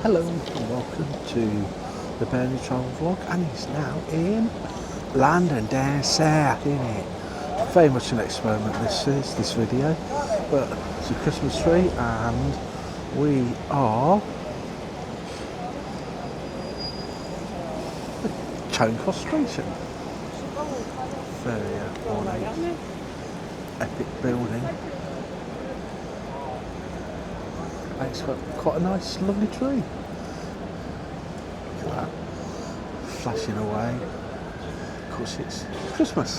Hello and welcome to the Burnley Travel Vlog, and it's now in London, down south, isn't it? Very much an experiment this video, but it's a Christmas tree and we are at Charing Cross Station. Very ornate, epic building. And it's got quite a nice, lovely tree. Look at that, flashing away. Of course, it's Christmas.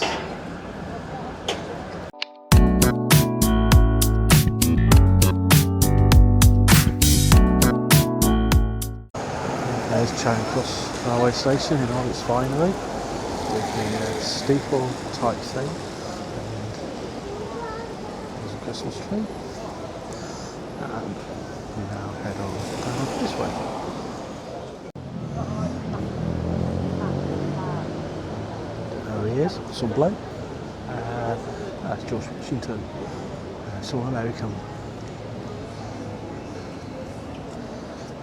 There's Charing Cross railway station in all its finery, with the steeple type thing. And there's a Christmas tree. And we now head on down this way. There he is, some bloke. That's George Washington, it's all American.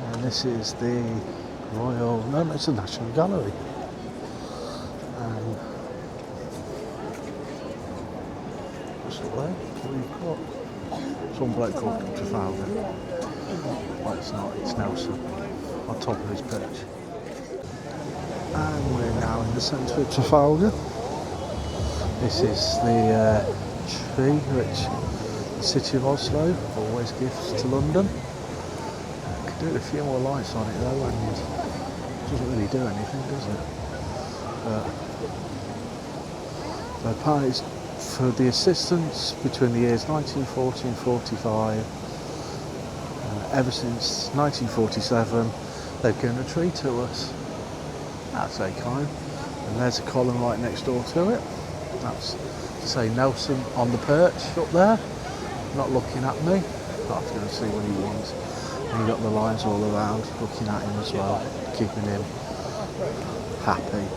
And this is the no, it's the National Gallery. And what's it there? We've got some bloke called Trafalgar. Well, it's not, it's Nelson, on top of his perch. And we're now in the centre of Trafalgar. This is the tree which the city of Oslo always gives to London. Could do with a few more lights on it though, and it doesn't really do anything, does it? But apparently it's for the assistance between the years 1940 and 45. Ever since 1947, they've given a tree to us. That's very kind. And there's a column right next door to it. That's to say Nelson on the perch up there, not looking at me. That's going to see what he wants. And you've got the lions all around looking at him as well, keeping him happy.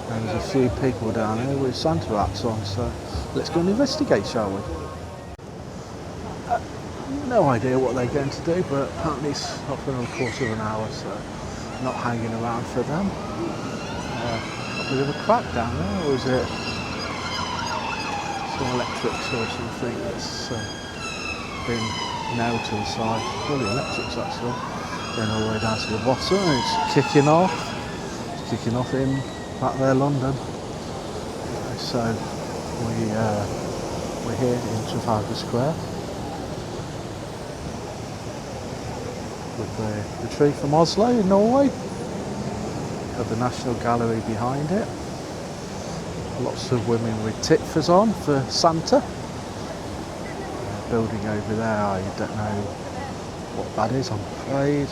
And there's a few people down here with Santa hats on, so let's go and investigate, shall we? No idea what they're going to do, but apparently it's not for another quarter of an hour, so not hanging around for them. A bit of a crack down there, or is it some electrics or something that's been nailed to the side? Probably electrics actually. Going all the way down to the bottom, and it's kicking off. It's kicking off in back there, London. So we're here in Trafalgar Square with the tree from Oslo in Norway. Got the National Gallery behind it. Lots of women with tipfers on for Santa. Building over there, I don't know what that is, I'm afraid.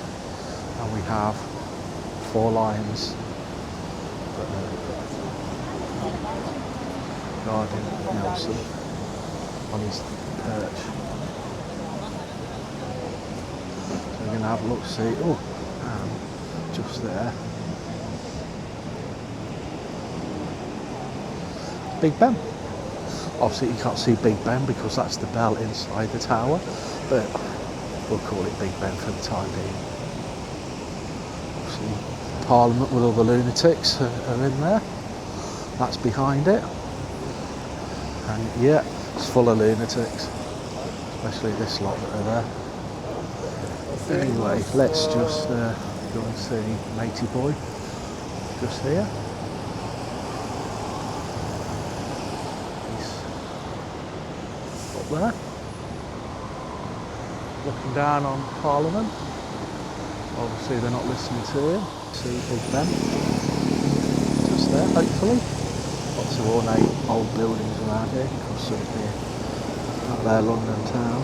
And we have 4 lions guarding Nelson on his perch. So we're going to have a look, see. Oh, just there. Big Ben. Obviously you can't see Big Ben because that's the bell inside the tower, but we'll call it Big Ben for the time being. Obviously Parliament with all the lunatics are in there. That's behind it. And yeah, it's full of lunatics, especially this lot that are there. Anyway, let's just go and see Matey Boy just here. There, looking down on Parliament. Obviously they're not listening to him. See Big Ben just there, hopefully. Lots of ornate old buildings around here across up there London town.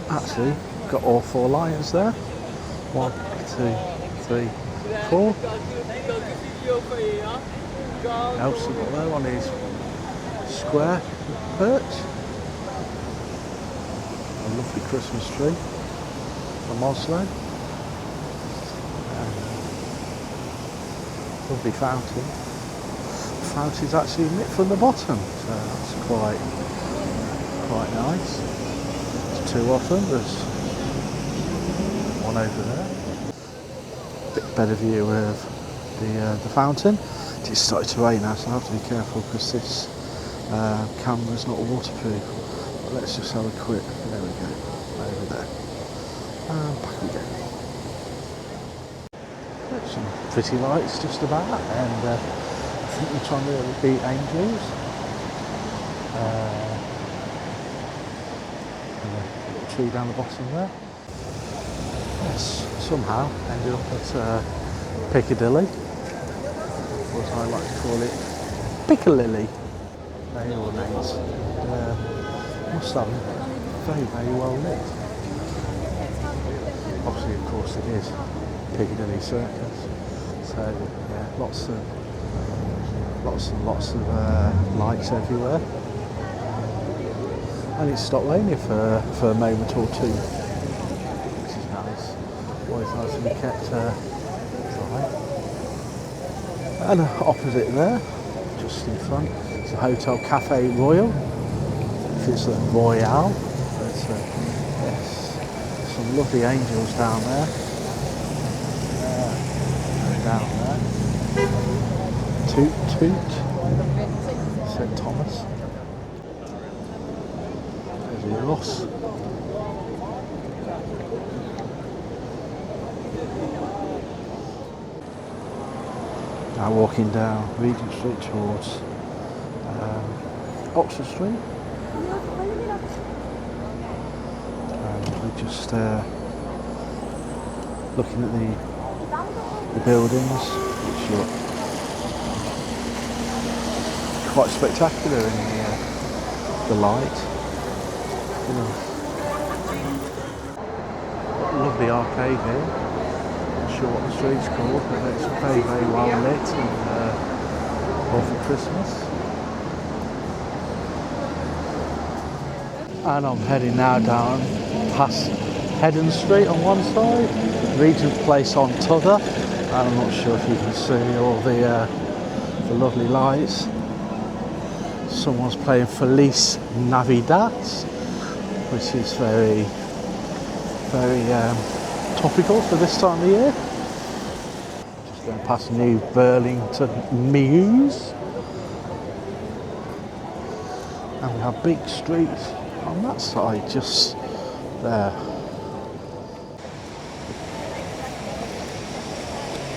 Actually got all 4 lions there. 1, 2, 3, 4. Nelson up there on his square perch. A lovely Christmas tree from Oslo. Lovely fountain. The fountain's actually lit from the bottom, so that's quite quite nice. There's two of them. There's one over there. Bit better view of the fountain. It's started to rain now, so I have to be careful because this camera's not waterproof. But let's just have a quick. There we go. Over there. And back we go. Some pretty lights just about, and I think we're trying to beat angels. And a little tree down the bottom there. Yes, somehow ended up at Piccadilly, or as I like to call it, Piccadilly. They all names. Must have very, very well lit. Obviously, of course, it is Piccadilly Circus. So yeah, lots and lots of lights everywhere. And it's stopped raining for a moment or two, which is nice. Always nice to be kept dry. And opposite there, just in front, it's a Hotel Cafe Royal. If it's a Royale, but yes, some lovely angels down there. Down there. Toot toot. St Thomas. There's Ross. Now walking down Regent Street towards Oxford Street. And we're just looking at the buildings, which look quite spectacular in the light. You know, lovely arcade here. Not sure what the street's called, but it's very, very well lit and all for Christmas. And I'm heading now down past Headon Street on one side, Regent Place on t'other. I'm not sure if you can see all the lovely lights. Someone's playing Feliz Navidad, which is very, very topical for this time of year. Just going past New Burlington Mews. And we have Big Street on that side, just there.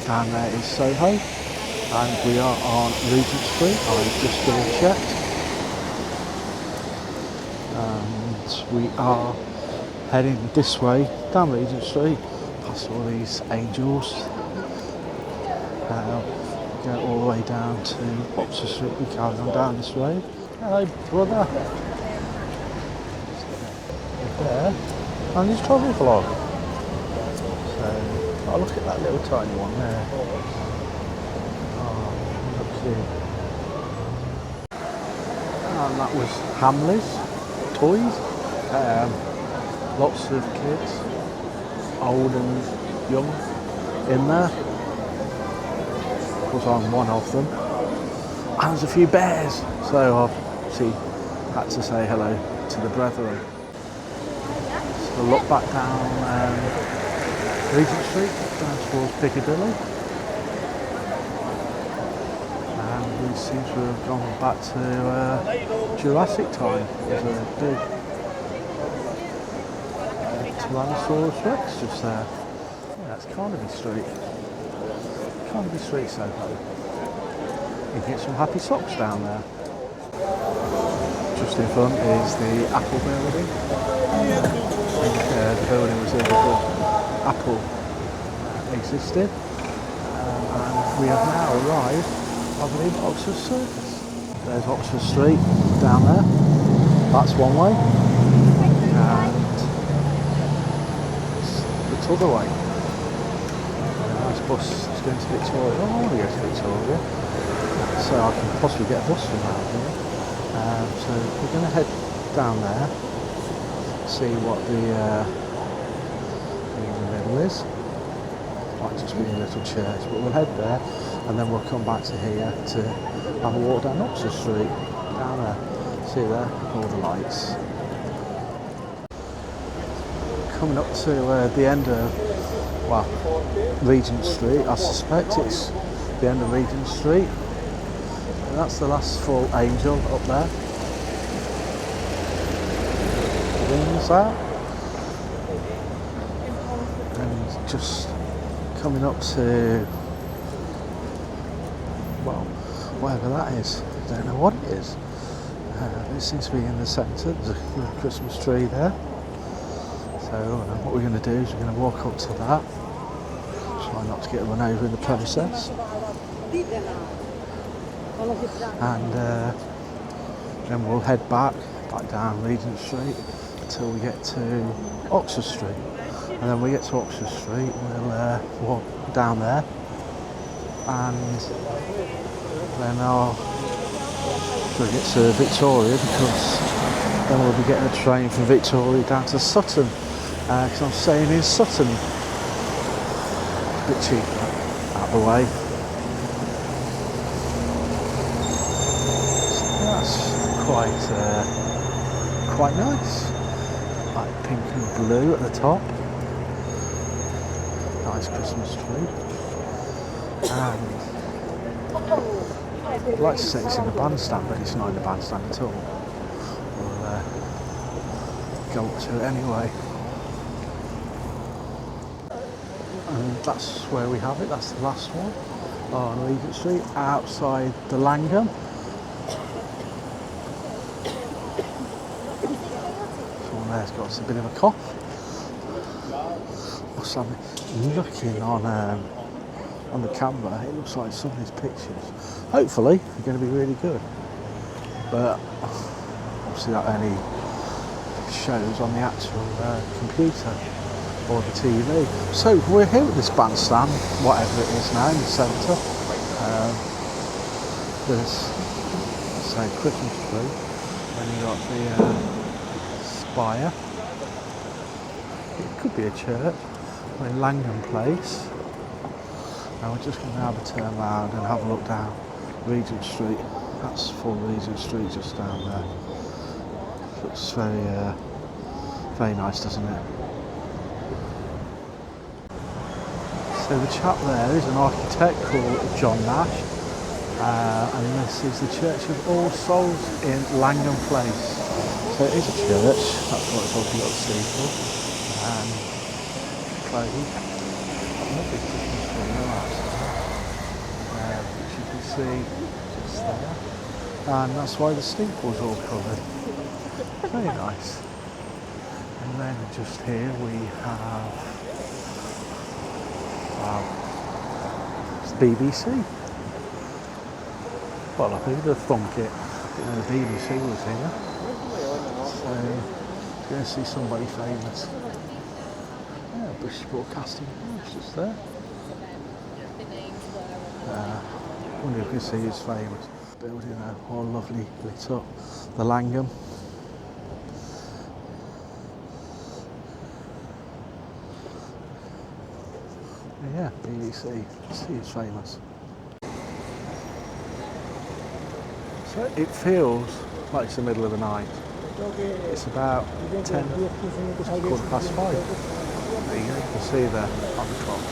And there is Soho, and we are on Regent Street. I've just double checked. And we are heading this way down Regent Street, past all these angels. Go all the way down to Oxford Street. We carry on down this road. Hello, brother. There, and his travel vlog. So. Oh, look at that little tiny one there. Oh, look cute. And that was Hamley's toys. Lots of kids, old and young, in there. Of course, I'm one of them. And there's a few bears, so I've obviously had to say hello to the brethren. So look back down Regent Street, down towards Piccadilly, and we seem to have gone back to Jurassic time. There's a big Tyrannosaurus Rex just there. Yeah, that's Carnaby Street. Carnaby Street, Soho. You can get some happy socks down there. Just in front is the Apple building. The building was here before Apple existed, and we have now arrived, I believe, at Oxford Circus. There's Oxford Street down there, that's one way, and it's the other way. A nice bus is going to Victoria. Oh, I want to go to Victoria, so I can possibly get a bus from around here. So we're going to head down there, see what the is. Might just be a little church, but we'll head there and then we'll come back to here to have a walk down Oxford Street, down there. See there, all the lights. coming up to the end of, well, Regent Street. I suspect it's the end of Regent Street. And that's the last full angel up there. Wings out. And just coming up to, well, whatever that is. I don't know what it is. It seems to be in the centre. There's a Christmas tree there. So what we're going to do is we're going to walk up to that. Try not to get run over in the process. And then we'll head back down Regent Street until we get to Oxford Street. And then when we get to Oxford Street, we'll walk down there. And then I'll get to Victoria, because then we'll be getting a train from Victoria down to Sutton, because I'm staying in Sutton. A bit cheaper out of the way. So that's quite nice. Like pink and blue at the top. Nice Christmas tree. And I'd like to say it's in the bandstand, but it's not in the bandstand at all. We'll go up to it anyway. And that's where we have it. That's the last one on Regent Street, outside the Langham. Someone there's got a bit of a cough. So I'm looking on the camera, it looks like some of these pictures, hopefully, are going to be really good. But obviously that only shows on the actual computer or the TV. So we're here at this bandstand, whatever it is now, in the centre. There's, say, Christmas tree, then you've got the spire. It could be a church. We're in Langham Place. Now we're just going to have a turn round and have a look down Regent Street. That's full Regent Street just down there. Looks very nice, doesn't it? So the chap there is an architect called John Nash, and this is the Church of All Souls in Langham Place. So it is a church, that's what it's obviously got a steeple. Lovely Christmas tree which you can see just there, and that's why the steeple's all covered. Very nice. And then just here we have, wow, it's the BBC. Well, I think they'd thunk it. The BBC was here, so you're going to see somebody famous. British Broadcasting House just there. I wonder if you can see his famous building there, all lovely lit up. The Langham. Yeah, BBC. See, it's famous. So it feels like it's the middle of the night. It's about 5:15. There you go, you can see there on the clock.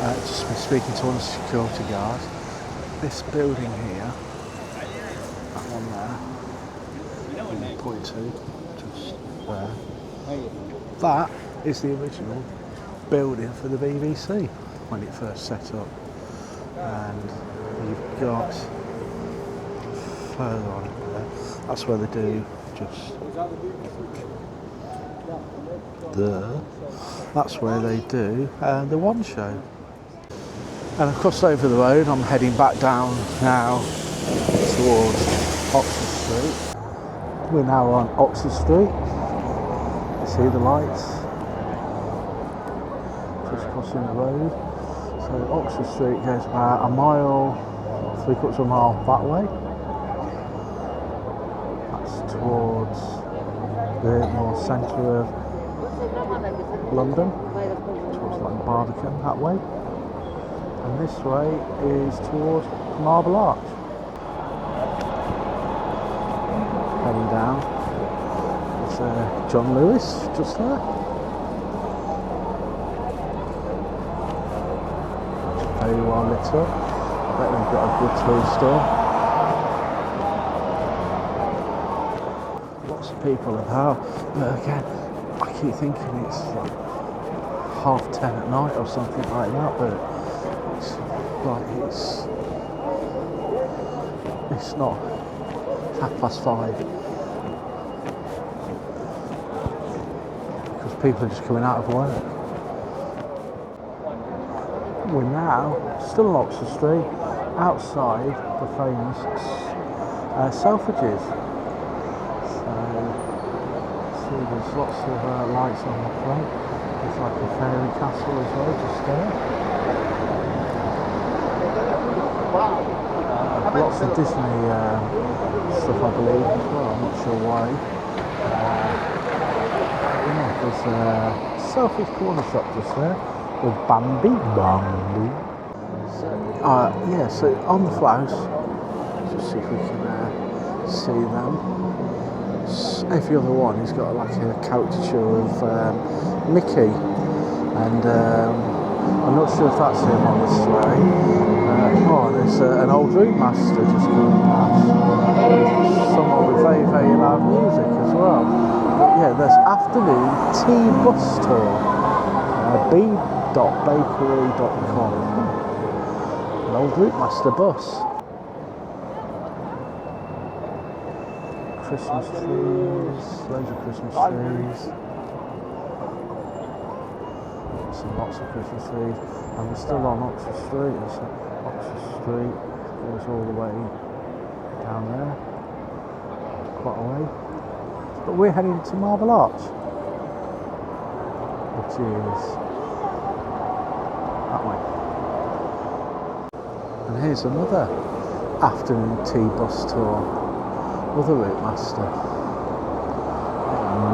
And just been speaking to one of the security guards. This building here, that one there, point two, just there. That is the original building for the BBC when it first set up. And you've got further on there, that's where they do just that's where they do the One Show. And across over the road, I'm heading back down now towards Oxford Street. We're now on Oxford Street. You see the lights just crossing the road. So Oxford Street goes about a mile, 3/4 of a mile that way. That's towards the more centre of London, towards like Barbican that way, and this way is towards Marble Arch. Heading down, There's John Lewis just there. Very well lit up. I bet they've got a good toy store. Lots of people about, but again, I keep thinking it's like 10:30 at night or something like that, but it's like it's not 5:30 because people are just coming out of work. We're now still on Oxford Street, outside the famous Selfridges. So, see, there's lots of lights on the front. There's like a fairy castle as well, just there. Lots of Disney stuff, I believe, as well. I'm not sure why. Yeah, there's a Selfridge corner shop just there. With Bambi. Yeah, so on the flags, just see if we can see them. Every other one, he's got like a caricature of Mickey, and I'm not sure if that's him on the sleigh. There's an old route master just going past. Someone with very, very loud music as well. But yeah, there's afternoon tea bus tour. b.bakery.com. An old route master bus. Christmas trees, loads of Christmas trees. Lots of Christmas trees. And we're still on Oxford Street. Oxford Street goes all the way down there. Quite a way. But we're heading to Marble Arch, which is that way. And here's another afternoon tea bus tour. Other route master.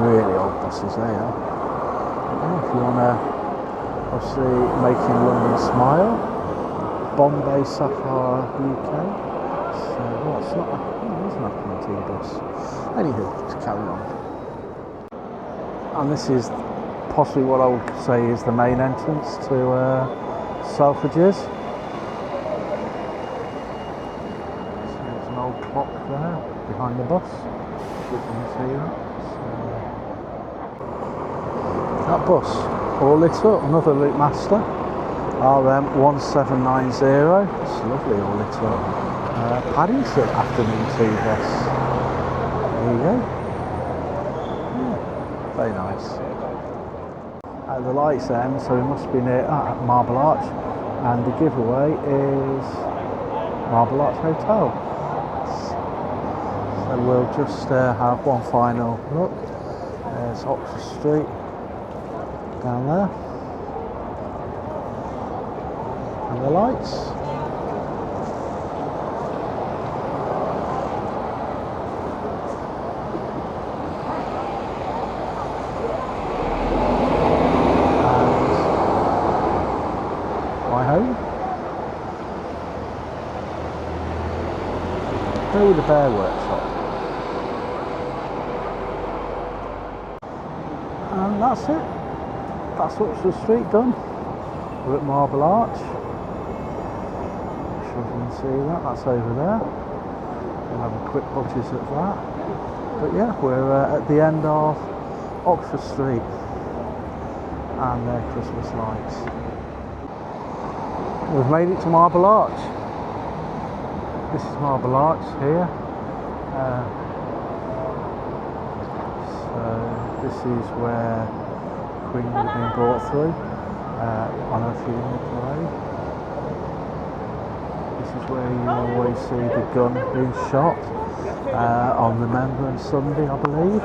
Really old buses they are. If you want to obviously making London smile, Bombay Sapphire UK. So what's that? There's an afternoon tea bus. Anywho, to carry on. And this is possibly what I would say is the main entrance to Selfridges. So there's an old clock there behind the bus. You can see that. So, that bus all lit up. Another route master. RM1790. It's lovely, all lit up. Paddington afternoon tea bus. There you go. Yeah, very nice. The lights end, so we must be near Marble Arch, and the giveaway is Marble Arch Hotel. So we'll just have one final look. There's Oxford Street down there, and the lights. Go with the Bear Workshop. And that's it. That's Oxford Street done. We're at Marble Arch. Not sure if you can see that. That's over there. We'll have a quick butchers at that. But yeah, we're at the end of Oxford Street and their Christmas lights. We've made it to Marble Arch. This is Marble Arch here. So this is where Queen would have been brought through on her funeral parade. This is where you always see the gun being shot on Remembrance Sunday, I believe.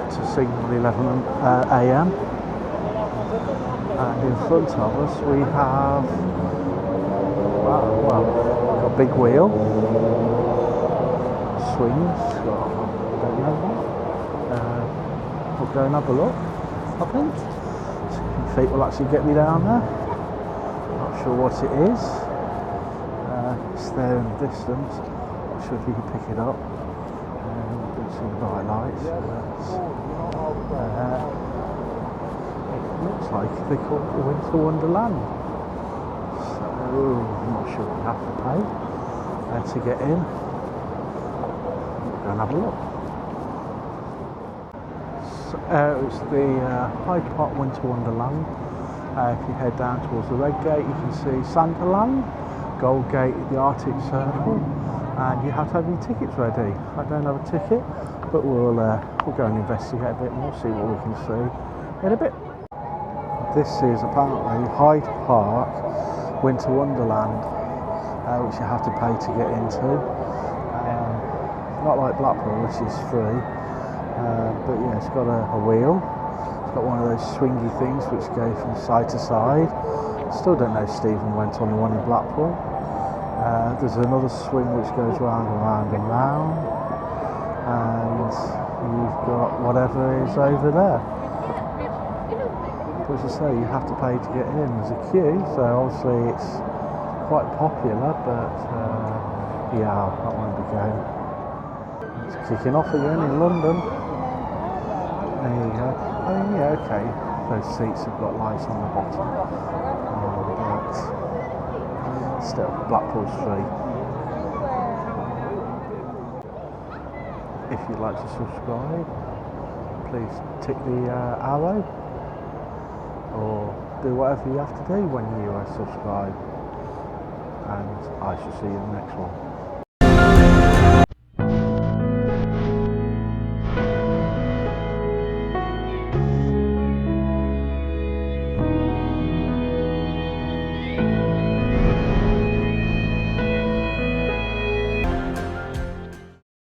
To signal 11 AM. And in front of us we have, got a big wheel, swings, don't know, we'll go and have a look, I think. Some feet will actually get me down there, not sure what it is, it's there in the distance. not sure if you can pick it up. Don't see the bright lights. It looks like they call it the Winter Wonderland. So I'm not sure we have to pay to get in. Go and have a look. So, it's the Hyde Park Winter Wonderland. If you head down towards the Red Gate, you can see Santaland, Gold Gate, the Arctic Circle, and you have to have your tickets ready. I don't have a ticket, but we'll go and investigate a bit more, see what we can see in a bit. This is apparently Hyde Park Winter Wonderland, which you have to pay to get into. Not like Blackpool, which is free, but yeah, it's got a wheel. Got one of those swingy things which go from side to side. Still don't know if Stephen went on the one in Blackpool. There's another swing which goes round and round and round, and you've got whatever is over there. But as I say, you have to pay to get in. There's a queue, so obviously it's quite popular, but yeah, I won't be going. It's kicking off again in London. There you go. I mean, yeah, okay, those seats have got lights on the bottom, but still, Blackpool's free. If you'd like to subscribe, please tick the arrow, or do whatever you have to do when you subscribe, and I shall see you in the next one.